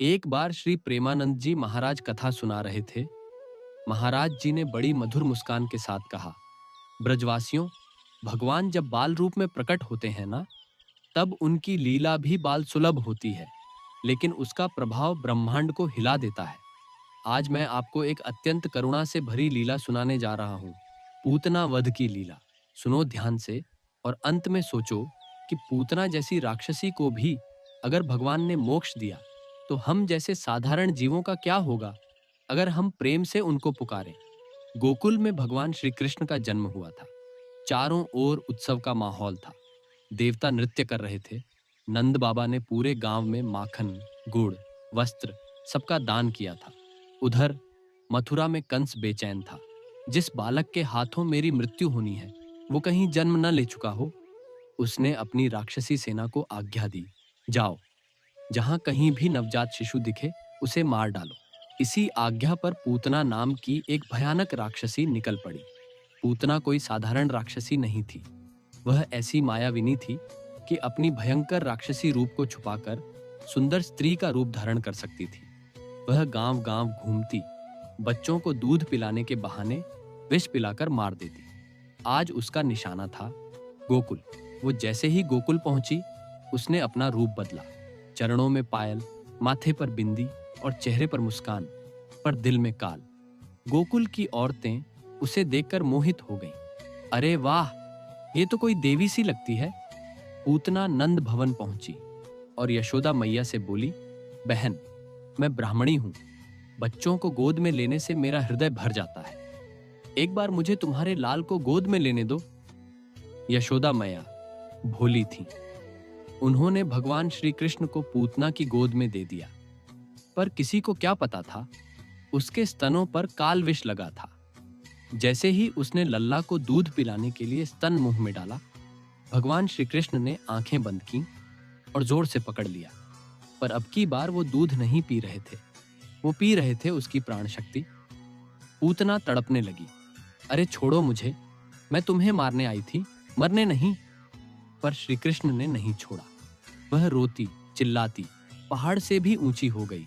एक बार श्री प्रेमानंद जी महाराज कथा सुना रहे थे। महाराज जी ने बड़ी मधुर मुस्कान के साथ कहा, ब्रजवासियों, भगवान जब बाल रूप में प्रकट होते हैं ना, तब उनकी लीला भी बाल सुलभ होती है, लेकिन उसका प्रभाव ब्रह्मांड को हिला देता है। आज मैं आपको एक अत्यंत करुणा से भरी लीला सुनाने जा रहा हूँ, पूतना वध की लीला। सुनो ध्यान से और अंत में सोचो कि पूतना जैसी राक्षसी को भी अगर भगवान ने मोक्ष दिया, तो हम जैसे साधारण जीवों का क्या होगा अगर हम प्रेम से उनको पुकारें। गोकुल में भगवान श्री कृष्ण का जन्म हुआ था। चारों ओर उत्सव का माहौल था। देवता नृत्य कर रहे थे। नंद बाबा ने पूरे गांव में माखन, गुड़, वस्त्र सबका दान किया था। उधर मथुरा में कंस बेचैन था। जिस बालक के हाथों मेरी मृत्यु होनी है, वो कहीं जन्म न ले चुका हो। उसने अपनी राक्षसी सेना को आज्ञा दी, जाओ, जहां कहीं भी नवजात शिशु दिखे उसे मार डालो। इसी आज्ञा पर पूतना नाम की एक भयानक राक्षसी निकल पड़ी। पूतना कोई साधारण राक्षसी नहीं थी। वह ऐसी मायाविनी थी कि अपनी भयंकर राक्षसी रूप को छुपाकर सुंदर स्त्री का रूप धारण कर सकती थी। वह गांव गांव घूमती, बच्चों को दूध पिलाने के बहाने विष पिलाकर मार देती। आज उसका निशाना था गोकुल। वो जैसे ही गोकुल पहुंची, उसने अपना रूप बदला। चरणों में पायल, माथे पर बिंदी और चेहरे पर मुस्कान, पर दिल में काल। गोकुल की औरतें उसे देखकर मोहित हो गईं। अरे वाह, ये तो कोई देवी सी लगती है। पूतना नंद भवन पहुंची और यशोदा मैया से बोली, बहन, मैं ब्राह्मणी हूं। बच्चों को गोद में लेने से मेरा हृदय भर जाता है। एक बार मुझे तुम्हारे लाल को गोद में लेने दो। यशोदा मैया भोली थी। उन्होंने भगवान श्री कृष्ण को पूतना की गोद में दे दिया। पर किसी को क्या पता था, उसके स्तनों पर काल विष लगा था। जैसे ही उसने लल्ला को दूध पिलाने के लिए स्तन मुंह में डाला, भगवान श्री कृष्ण ने आंखें बंद की और जोर से पकड़ लिया। पर अब की बार वो दूध नहीं पी रहे थे, वो पी रहे थे उसकी प्राण शक्ति। पूतना तड़पने लगी, अरे छोड़ो मुझे, मैं तुम्हें मारने आई थी, मरने नहीं। पर श्री कृष्ण ने नहीं छोड़ा। वह रोती चिल्लाती पहाड़ से भी ऊंची हो गई,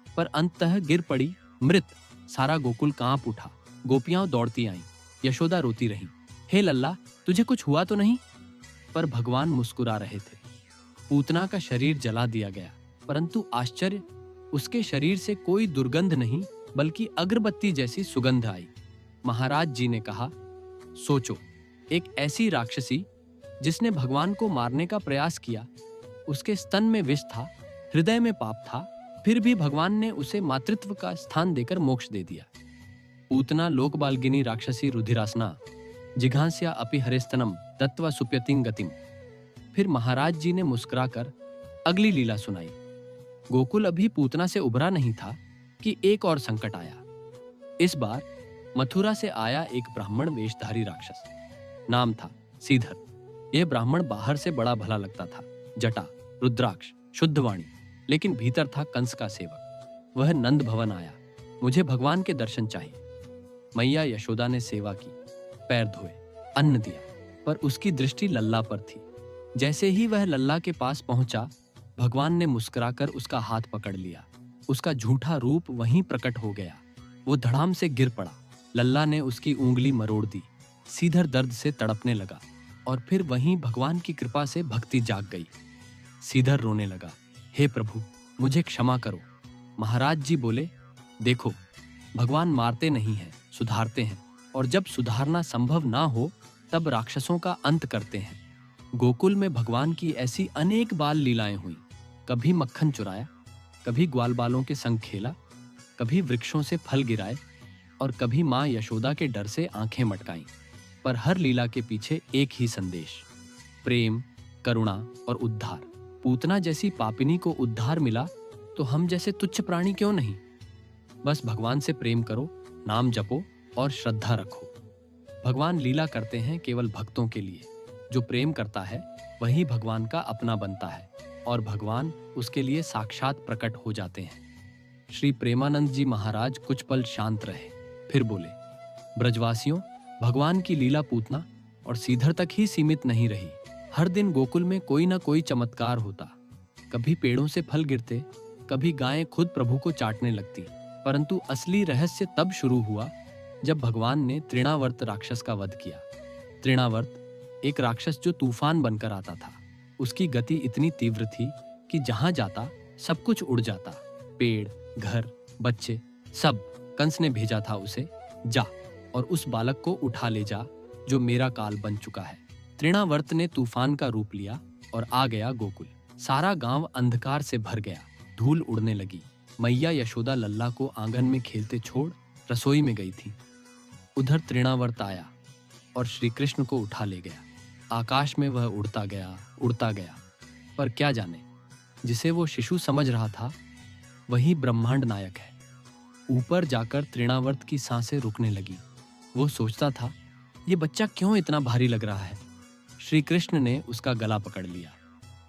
पर अंततः गिर पड़ी मृत। सारा गोकुल कांप उठा। गोपियां दौड़ती आईं। यशोदा रोती रही, हे लल्ला, तुझे कुछ हुआ तो नहीं? पर भगवान मुस्कुरा रहे थे। पूतना का शरीर जला दिया गया, परंतु आश्चर्य, उसके शरीर से कोई दुर्गंध नहीं, बल्कि अगरबत्ती जैसी सुगंध आई। महाराज जी ने कहा, सोचो, एक ऐसी राक्षसी जिसने भगवान को मारने का प्रयास किया, उसके स्तन में विष था, हृदय में पाप था, फिर भी भगवान ने उसे मातृत्व का स्थान देकर मोक्ष दे दिया। पूतना लोकबाल्गिनी राक्षसी रुधिरासना जिघांस्या अपि हरिस्तनम दत्वा सुप्यतिं गतिम। फिर महाराज जी ने मुस्कुराकर अगली लीला सुनाई। गोकुल अभी पूतना से उभरा नहीं था कि एक और संकट आया। इस बार मथुरा से आया एक ब्राह्मण वेशधारी राक्षस। नाम था सीधर। यह ब्राह्मण बाहर से बड़ा भला लगता था, जटा, रुद्राक्ष, शुद्ध वाणी, लेकिन भीतर था कंस का सेवक। वह नंद भवन आया, मुझे भगवान के दर्शन चाहिए। मैया यशोदा ने सेवा की, पैर धोए, अन्न दिया, पर उसकी दृष्टि लल्ला पर थी। जैसे ही वह लल्ला के पास पहुंचा, भगवान ने मुस्कुराकर उसका हाथ पकड़ लिया। उसका झूठा रूप वहीं प्रकट हो गया। वो धड़ाम से गिर पड़ा। लल्ला ने उसकी उंगली मरोड़ दी। सीधर दर्द से तड़पने लगा और फिर वहीं भगवान की कृपा से भक्ति जाग गई। सीधर रोने लगा, हे प्रभु, मुझे क्षमा करो। महाराज जी बोले, देखो, भगवान मारते नहीं हैं, सुधारते हैं, और जब सुधारना संभव ना हो तब राक्षसों का अंत करते हैं। गोकुल में भगवान की ऐसी अनेक बाल लीलाएं हुई। कभी मक्खन चुराया, कभी ग्वाल बालों के संग खेला, कभी वृक्षों से फल गिराए, और कभी मां यशोदा के डर से आंखें मटकाईं। पर हर लीला के पीछे एक ही संदेश, प्रेम, करुणा और उद्धार। पूतना जैसी पापिनी को उद्धार मिला तो हम जैसे तुच्छ प्राणी क्यों नहीं? बस भगवान से प्रेम करो, नाम जपो और श्रद्धा रखो। भगवान लीला करते हैं केवल भक्तों के लिए। जो प्रेम करता है वही भगवान का अपना बनता है और भगवान उसके लिए साक्षात प्रकट हो जाते हैं। श्री प्रेमानंद जी महाराज कुछ पल शांत रहे, फिर बोले, ब्रजवासियों, भगवान की लीला पूतना और सीधर तक ही सीमित नहीं रही। हर दिन गोकुल में कोई ना कोई चमत्कार होता। कभी पेड़ों से फल गिरते, कभी गायें खुद प्रभु को चाटने लगती। परंतु असली रहस्य तब शुरू हुआ जब भगवान ने तृणावर्त राक्षस का वध किया। तृणावर्त एक राक्षस जो तूफान बनकर आता था। उसकी गति इतनी तीव्र थी कि जहां जाता सब कुछ उड़ जाता। पेड़, घर, बच्चे, सब। कंस ने भेजा था उसे, जा और उस बालक को उठा ले जा जो मेरा काल बन चुका है। तृणावर्त ने तूफान का रूप लिया और आ गया गोकुल। सारा गांव अंधकार से भर गया, धूल उड़ने लगी। मैया यशोदा लल्ला को आंगन में खेलते छोड़ रसोई में गई थी। उधर तृणावर्त आया और श्री कृष्ण को उठा ले गया। आकाश में वह उड़ता गया, पर क्या जाने, जिसे वो शिशु समझ रहा था वही ब्रह्मांड नायक है। ऊपर जाकर तृणावर्त की सांसें रुकने लगी। वो सोचता था, ये बच्चा क्यों इतना भारी लग रहा है। श्री कृष्ण ने उसका गला पकड़ लिया।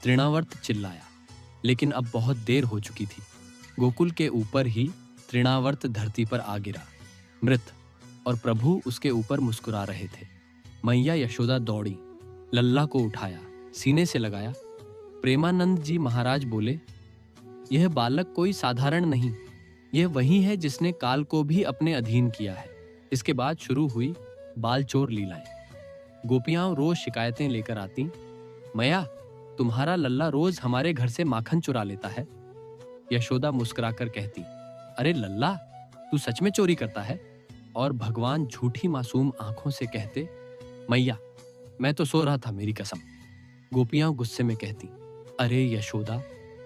तृणावर्त चिल्लाया, लेकिन अब बहुत देर हो चुकी थी। गोकुल के ऊपर ही तृणावर्त धरती पर आ गिरा, मृत, और प्रभु उसके ऊपर मुस्कुरा रहे थे। मैया यशोदा दौड़ी, लल्ला को उठाया, सीने से लगाया। प्रेमानंद जी महाराज बोले, यह बालक कोई साधारण नहीं, यह वही है जिसने काल को भी अपने अधीन किया है। इसके बाद शुरू हुई बालचोर लीलाएं। गोपियां रोज शिकायतें लेकर आती, मैया तुम्हारा लल्ला रोज हमारे घर से माखन चुरा लेता है। यशोदा मुस्कुराकर कहती, अरे लल्ला, तू सच में चोरी करता है? और भगवान झूठी मासूम आंखों से कहते, मैया मैं तो सो रहा था, मेरी कसम। गोपियां गुस्से में कहती, अरे यशोदा,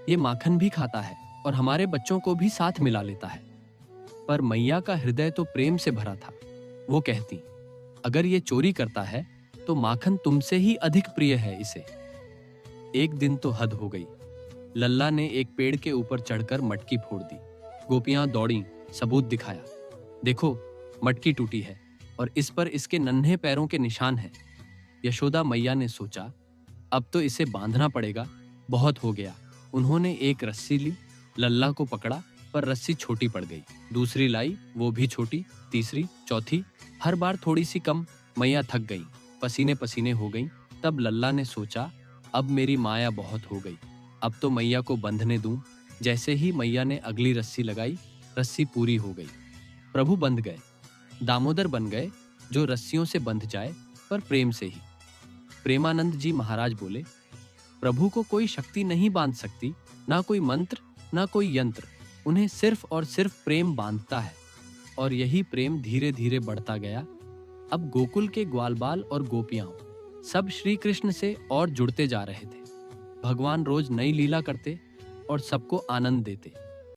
ये माखन भी खाता है और हमारे बच्चों को भी साथ मिला लेता है। पर मैया का हृदय तो प्रेम से भरा था। वो कहती, अगर ये चोरी करता है तो माखन तुमसे ही अधिक प्रिय है इसे। एक दिन तो हद हो गई। लल्ला ने एक पेड़ के ऊपर चढ़कर मटकी फोड़ दी। गोपियां दौड़ी, सबूत दिखाया, देखो मटकी टूटी है और इस पर इसके नन्हे पैरों के निशान हैं। यशोदा मैया ने सोचा, अब तो इसे बांधना पड़ेगा, बहुत हो गया। उन्होंने एक रस्सी ली, लल्ला को पकड़ा, पर रस्सी छोटी पड़ गई। दूसरी लाई, वो भी छोटी। तीसरी, चौथी, हर बार थोड़ी सी कम। मैया थक गई, पसीने पसीने हो गई। तब लल्ला ने सोचा, अब मेरी माया बहुत हो गई, अब तो मैया को बंधने दूं। जैसे ही मैया ने अगली रस्सी लगाई, रस्सी पूरी हो गई। प्रभु बंध गए, दामोदर बन गए, जो रस्सियों से बंध जाए, पर प्रेम से ही। प्रेमानंद जी महाराज बोले, प्रभु को कोई शक्ति नहीं बांध सकती, ना कोई मंत्र, ना कोई यंत्र। उन्हें सिर्फ और सिर्फ प्रेम बांधता है। और यही प्रेम धीरे धीरे बढ़ता गया। अब गोकुल के ग्वालबाल और गोपियां सब श्री कृष्ण से और जुड़ते जा रहे थे। भगवान रोज नई लीला करते और सबको आनंद देते।